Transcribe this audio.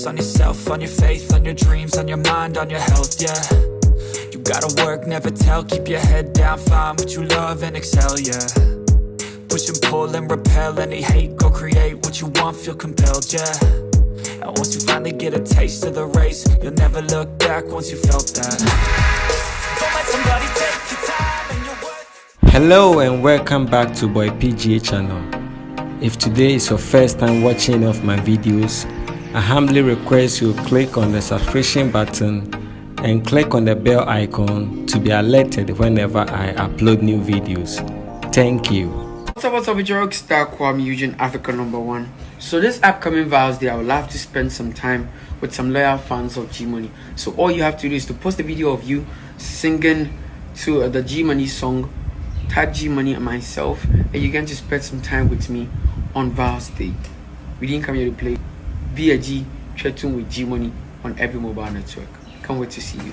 focus on yourself, on your faith, on your dreams, on your mind, on your health, yeah. You gotta work, never tell, keep your head down, find what you love and excel, yeah. Push and pull and repel any hate, go create what you want, feel compelled, yeah. And once you finally get a taste of the race, you'll never look back once you felt that. Don't let somebody take your time and your worth. Hello and welcome back to Boy PGA channel. If today is your first time watching any of my videos, I humbly request you click on the subscription button and click on the bell icon to be alerted whenever I upload new videos. Thank you. What's up, it's your rockstar Kuami Eugene, Africa #1. So this upcoming Vows Day, I would love to spend some time with some loyal fans of G Money. So all you have to do is to post a video of you singing to the G Money song, tag G Money and myself, and you're going to spend some time with me on Vows Day. We didn't come here to play. Be a G, try tune with G Money on every mobile network. Can't wait to see you.